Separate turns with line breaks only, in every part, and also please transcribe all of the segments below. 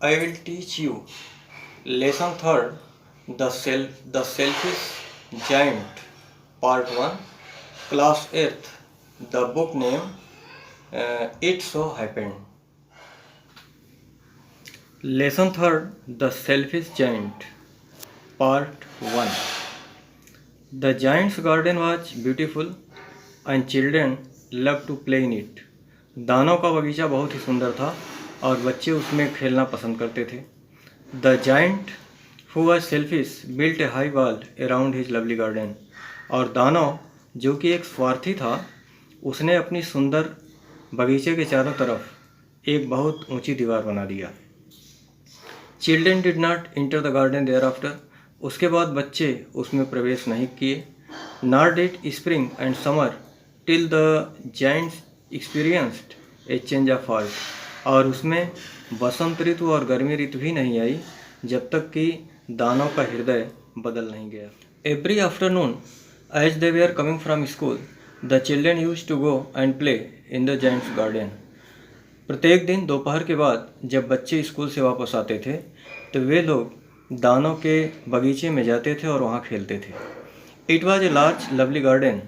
I will teach you lesson third, the selfish giant, part one, class eighth. The book name It So Happened. Lesson third, the selfish giant, part one. The giant's garden was beautiful and children loved to play in it. दानव का बगीचा बहुत ही सुंदर था और बच्चे उसमें खेलना पसंद करते थे. The giant who was selfish built a high wall around his lovely garden. और दानव जो कि एक स्वार्थी था उसने अपनी सुंदर बगीचे के चारों तरफ एक बहुत ऊंची दीवार बना दिया. Children did not enter the garden thereafter. उसके बाद बच्चे उसमें प्रवेश नहीं किए. Nor did spring and summer till the giants experienced a change of heart. और उसमें बसंत ऋतु और गर्मी ऋतु भी नहीं आई जब तक कि दानव का हृदय बदल नहीं गया. Every afternoon as they were coming from school, the children used to go and play in the giant's garden. प्रत्येक दिन दोपहर के बाद जब बच्चे स्कूल से वापस आते थे तो वे लोग दानव के बगीचे में जाते थे और वहाँ खेलते थे. It was a large lovely garden.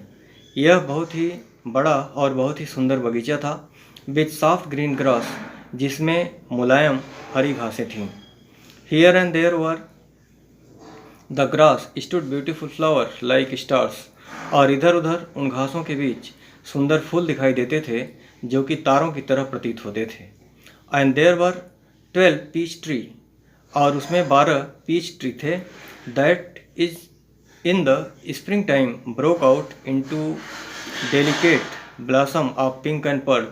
यह बहुत ही बड़ा और बहुत ही सुंदर बगीचा था. विथ सॉफ्ट ग्रीन ग्रास, जिसमें मुलायम हरी घासें थीं. Here and there were the grass stood beautiful flower like stars. और इधर उधर उन घासों के बीच सुंदर फूल दिखाई देते थे जो कि तारों की तरह प्रतीत होते थे. And there were 12 peach tree. और उसमें 12 पीच ट्री थे. That is in the spring time broke out into delicate blossom of pink and pearl.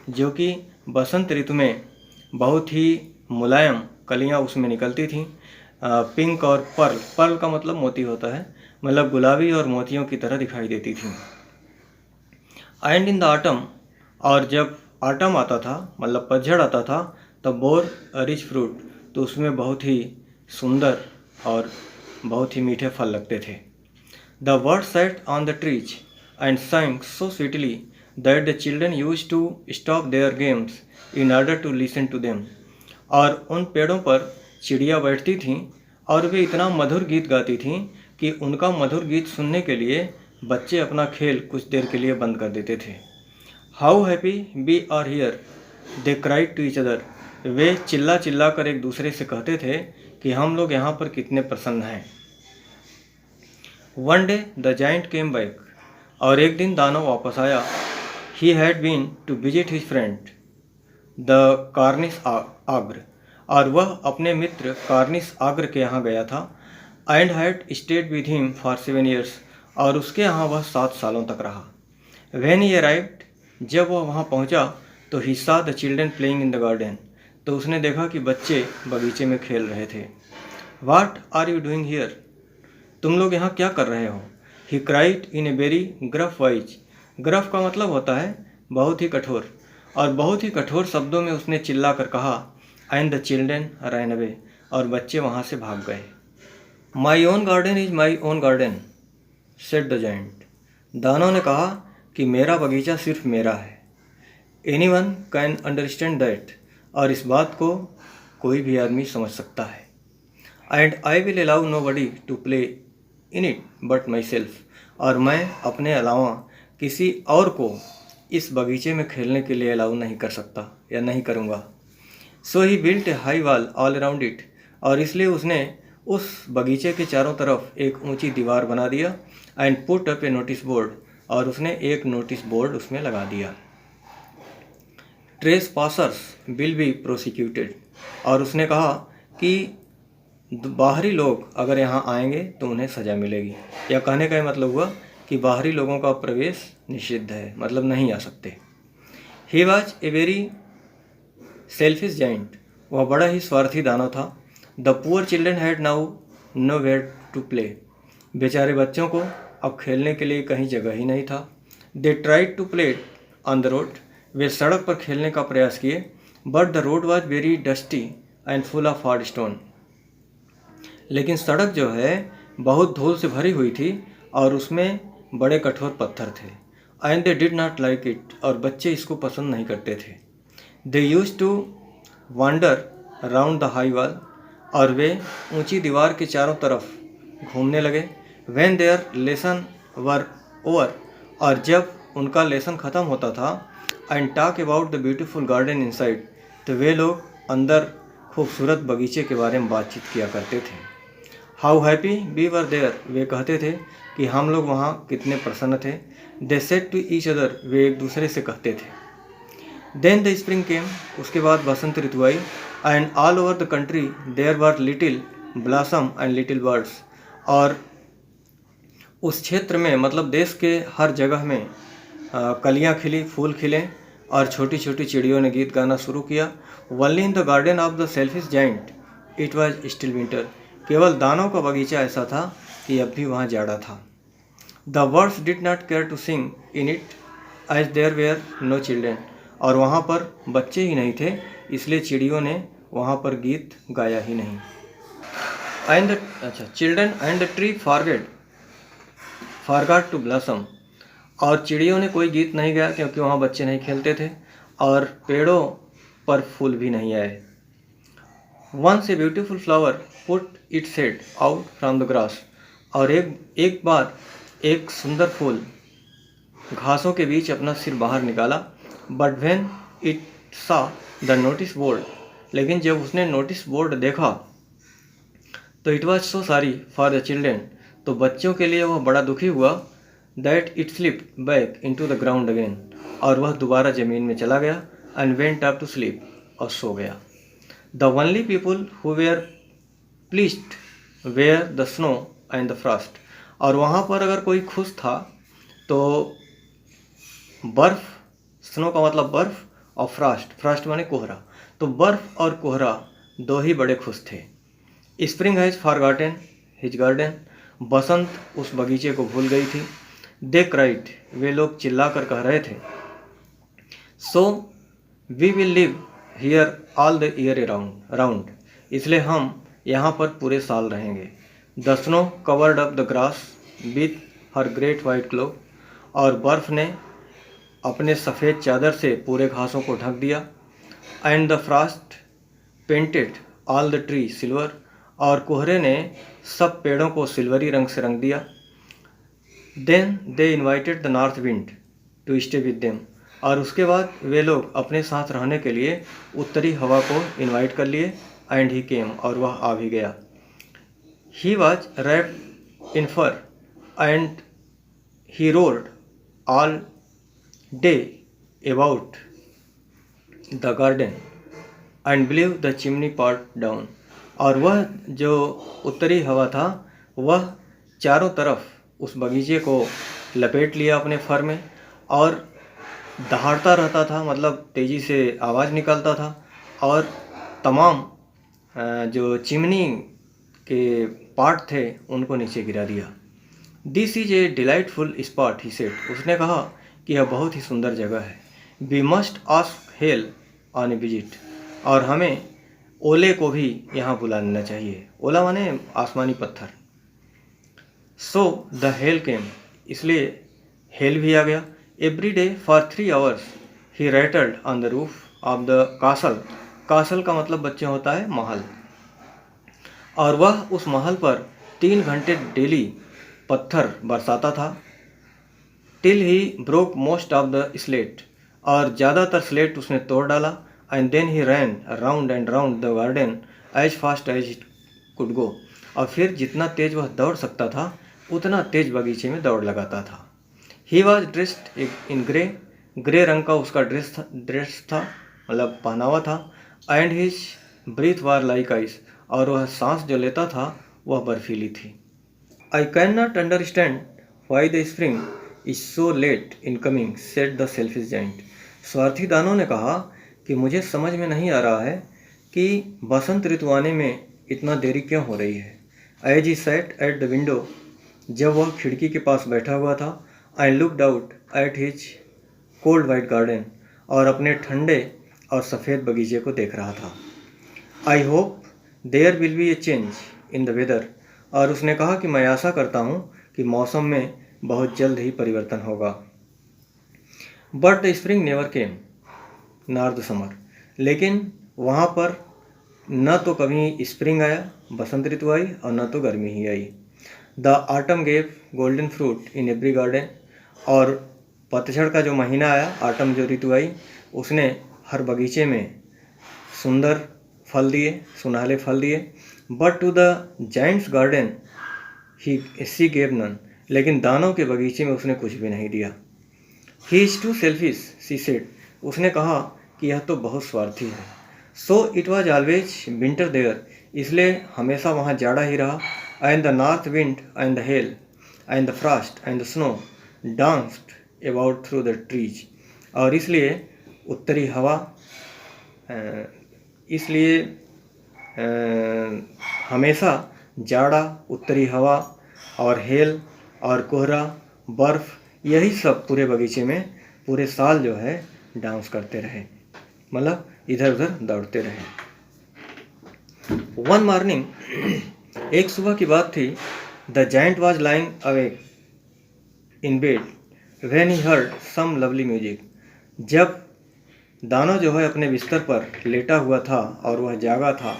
जो कि बसंत ऋतु में बहुत ही मुलायम कलियां उसमें निकलती थीं. पिंक और पर्ल, पर्ल का मतलब मोती होता है, मतलब गुलाबी और मोतियों की तरह दिखाई देती थीं. एंड इन द ऑटम, और जब ऑटम आता था मतलब पतझड़ आता था तब बोर रिच फ्रूट, तो उसमें बहुत ही सुंदर और बहुत ही मीठे फल लगते थे. The bird sat on the trees and sang so sweetly that the children used to stop their games in order to listen to them. और उन पेड़ों पर चिड़िया बैठती थीं और वे इतना मधुर गीत गाती थीं कि उनका मधुर गीत सुनने के लिए बच्चे अपना खेल कुछ देर के लिए बंद कर देते थे. How happy we are here they cried to each other. वे चिल्ला चिल्ला कर एक दूसरे से कहते थे कि हम लोग यहाँ पर कितने प्रसन्न हैं. One day the giant came back. और एक दिन दानव वापस आया. He had been to visit his friend the Cornish ogre. और वह अपने मित्र कार्निस आग्र के यहाँ गया था. And had stayed with him for 7 years. और उसके यहाँ वह 7 सालों तक रहा. व्हेन ही अराइव्ड, जब वह वहाँ पहुँचा तो he saw the children playing in the garden. तो उसने देखा कि बच्चे बगीचे में खेल रहे थे. What are you doing here. तुम लोग यहाँ क्या कर रहे हो. He cried in a very gruff voice. Gruff का मतलब होता है बहुत ही कठोर, और बहुत ही कठोर शब्दों में उसने चिल्ला कर कहा. And the children ran away. और बच्चे वहाँ से भाग गए. My own garden is my own garden said the giant. दानव ने कहा कि मेरा बगीचा सिर्फ मेरा है. Any one can understand that. और इस बात को कोई भी आदमी समझ सकता है. And I will allow nobody to play in it but myself. और मैं अपने अलावा किसी और को इस बगीचे में खेलने के लिए अलाउ नहीं कर सकता या नहीं करूँगा. So he built a high wall all around it. और इसलिए उसने उस बगीचे के चारों तरफ एक ऊंची दीवार बना दिया. And put up A notice board. और उसने एक नोटिस बोर्ड उसमें लगा दिया. Trace passers will be prosecuted. और उसने कहा कि बाहरी लोग अगर यहाँ आएंगे तो उन्हें सज़ा मिलेगी. या कहने का मतलब हुआ कि बाहरी लोगों का प्रवेश निषिद्ध है, मतलब नहीं आ सकते. He was a very selfish giant. वह बड़ा ही स्वार्थी दानव था. The poor children had now nowhere to play. बेचारे बच्चों को अब खेलने के लिए कहीं जगह ही नहीं था. They tried to play on the road. वे सड़क पर खेलने का प्रयास किए. But the road was very dusty and full of hard stone. लेकिन सड़क जो है बहुत धूल से भरी हुई थी और उसमें बड़े कठोर पत्थर थे. And they did not like it. और बच्चे इसको पसंद नहीं करते थे. They used to wander round the high wall, और वे ऊंची दीवार के चारों तरफ घूमने लगे। When their lesson were over, और जब उनका लेसन ख़त्म होता था, and talk about the beautiful garden inside, तो वे लोग अंदर खूबसूरत बगीचे के बारे में बातचीत किया करते थे। How happy we were there, वे कहते थे कि हम लोग वहाँ कितने प्रसन्न थे। They said to each other, वे एक दूसरे से कहते थे। देन द स्प्रिंग केम, उसके बाद बसंत ऋतु आई। And all over the country there were little blossom and little birds, और उस क्षेत्र में मतलब देश के हर जगह में कलियाँ खिली, फूल खिले, और छोटी छोटी चिड़ियों ने गीत गाना शुरू किया। Only in the garden of the selfish giant it was still winter, केवल दानों का बगीचा ऐसा था कि अब भी वहाँ जाड़ा था। The birds did not care to sing in it as there were no children, और वहाँ पर बच्चे ही नहीं थे, इसलिए चिड़ियों ने वहाँ पर गीत गाया ही नहीं। And children and the tree forgot to blossom, और चिड़ियों ने कोई गीत नहीं गाया क्योंकि वहाँ बच्चे नहीं खेलते थे, और पेड़ों पर फूल भी नहीं आए। Once a beautiful flower put its head out from the grass, और एक बार एक सुंदर फूल घासों के बीच अपना सिर बाहर निकाला। But when it saw the notice board, लेकिन जब उसने नोटिस बोर्ड देखा तो it was so sorry for the children, तो बच्चों के लिए वह बड़ा दुखी हुआ। That it slipped back into the ground again, और वह दोबारा ज़मीन में चला गया। And went up to sleep, और सो गया। The only people who were pleased were the snow and the frost, और वहाँ पर अगर कोई खुश था तो बर्फ़, स्नो का मतलब बर्फ़, और फ्रॉस्ट माने कोहरा, तो बर्फ़ और कोहरा दो ही बड़े खुश थे। Spring has forgotten his garden, बसंत उस बगीचे को भूल गई थी। दे क्राइड, वे लोग चिल्ला कर कह रहे थे। So we will live here all the year round, इसलिए हम यहाँ पर पूरे साल रहेंगे। The snow covered up the grass with her great white cloak, और बर्फ़ ने अपने सफ़ेद चादर से पूरे घासों को ढक दिया। And the Frost painted all the tree silver, और कोहरे ने सब पेड़ों को सिल्वरी रंग से रंग दिया। Then they invited the north wind to stay with them, और उसके बाद वे लोग अपने साथ रहने के लिए उत्तरी हवा को इनवाइट कर लिए। एंड ही केम, और वह आ भी गया। He was wrapped in fur and he rolled all day about the garden and blew the chimney pot down, और वह जो उत्तरी हवा था वह चारों तरफ उस बगीचे को लपेट लिया अपने फर में, और दहाड़ता रहता था, मतलब तेज़ी से आवाज़ निकालता था, और तमाम जो चिमनी के पार्ट थे उनको नीचे गिरा दिया। This is a delightful spot, he said, उसने कहा कि यह बहुत ही सुंदर जगह है। We must ask hail on a visit, और हमें ओले को भी यहाँ बुला लेना चाहिए। ओला माने आसमानी पत्थर। सो द हेल केम, इसलिए हेल भी आ गया। Every day for 3 hours he rattled on the roof of the castle, castle का मतलब बच्चे होता है महल, और वह उस महल पर 3 घंटे डेली पत्थर बरसाता था। Till he broke most of the slate, और ज़्यादातर स्लेट उसने तोड़ डाला। And then he ran round and round the garden as fast as it could go, और फिर जितना तेज वह दौड़ सकता था उतना तेज बगीचे में दौड़ लगाता था। He was dressed in grey रंग का उसका ड्रेस था, मतलब पहनावा था। And his breath was like ice, और वह सांस जो लेता था वह बर्फीली थी। I can not understand why the spring is so late in coming, said the selfish giant. स्वार्थी दानों ने कहा कि मुझे समझ में नहीं आ रहा है कि बसंत ऋतु आने में इतना देरी क्यों हो रही है। As he sat at the window, जब वह खिड़की के पास बैठा हुआ था। I looked out at his cold white garden, और अपने ठंडे और सफ़ेद बगीचे को देख रहा था। I hope there will be a change in the weather, और उसने कहा कि मैं आशा करता हूँ कि मौसम में बहुत जल्द ही परिवर्तन होगा। But the spring never came nor the summer, लेकिन वहाँ पर न तो कभी स्प्रिंग आया, बसंत ऋतु आई, और न तो गर्मी ही आई। The autumn gave golden fruit in every garden, और पतझड़ का जो महीना आया, आटम जो ऋतु आई, उसने हर बगीचे में सुंदर फल दिए, सुनहले फल दिए। But to the giant's garden she gave none, लेकिन दानों के बगीचे में उसने कुछ भी नहीं दिया। He is too selfish she said, उसने कहा कि यह तो बहुत स्वार्थी है। So it was always winter there, इसलिए हमेशा वहाँ जाड़ा ही रहा। And the north wind and the hail and the frost and the snow danced about through the trees, और इसलिए उत्तरी हवा इसलिए हमेशा जाड़ा, उत्तरी हवा और हेल और कोहरा, बर्फ़, यही सब पूरे बगीचे में पूरे साल जो है डांस करते रहे, मतलब इधर उधर दौड़ते रहे। वन मॉर्निंग, एक सुबह की बात थी। The giant was lying awake in bed when he heard some lovely music, जब दानो जो है अपने बिस्तर पर लेटा हुआ था और वह जागा था,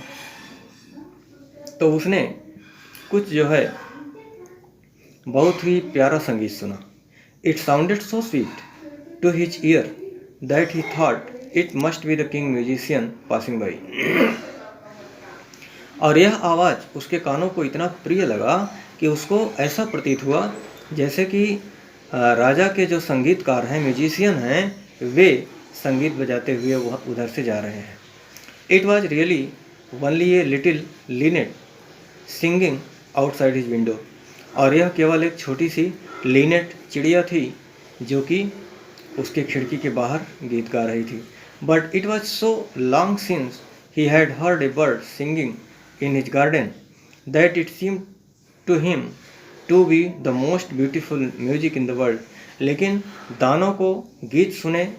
तो उसने कुछ जो है बहुत ही प्यारा संगीत सुना। It sounded so sweet to his ear that he thought it must be the king musician passing by, और यह आवाज़ उसके कानों को इतना प्रिय लगा कि उसको ऐसा प्रतीत हुआ जैसे कि राजा के जो संगीतकार हैं, म्यूजिशियन हैं, वे संगीत बजाते हुए वह उधर से जा रहे हैं। It was really only a little Lynette singing outside his window, और यह केवल एक छोटी सी लिनेट चिड़िया थी जो कि उसके खिड़की के बाहर गीत गा रही थी। But it was so long since he had heard a bird singing in his garden that it seemed to him to be the most beautiful music in the world, लेकिन दानों को गीत सुने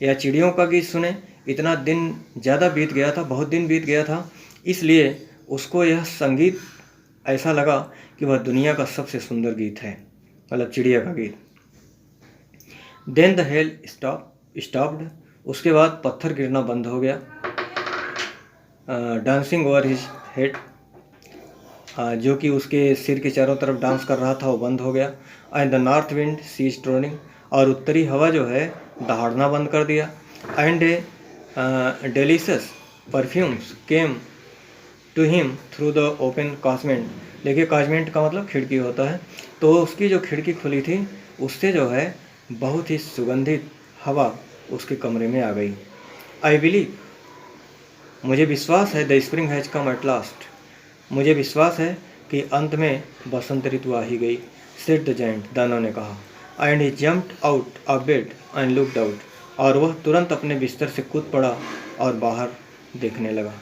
या चिड़ियों का गीत सुने इतना दिन ज़्यादा बीत गया था, बहुत दिन बीत गया था, इसलिए उसको यह संगीत ऐसा लगा कि वह दुनिया का सबसे सुंदर गीत है, मतलब चिड़िया का गीत। देन द हेल स्टॉप्ड, उसके बाद पत्थर गिरना बंद हो गया। डांसिंग ओवर हिज हेड, जो कि उसके सिर के चारों तरफ डांस कर रहा था, वो बंद हो गया। And the north wind ceased roaring, और उत्तरी हवा जो है दहाड़ना बंद कर दिया। And a delicious perfumes came to him through the open casement, देखिए कासमेंट का मतलब खिड़की होता है, तो उसकी जो खिड़की खुली थी उससे जो है बहुत ही सुगंधित हवा उसके कमरे में आ गई। आई बिलीव, मुझे विश्वास है, the spring has come at last, मुझे विश्वास है कि अंत में बसंत ऋतु आ ही गई। सेड द जायंट, दानव ने कहा। And he jumped out of bed and looked out, और वह तुरंत अपने बिस्तर से कूद पड़ा और बाहर देखने लगा।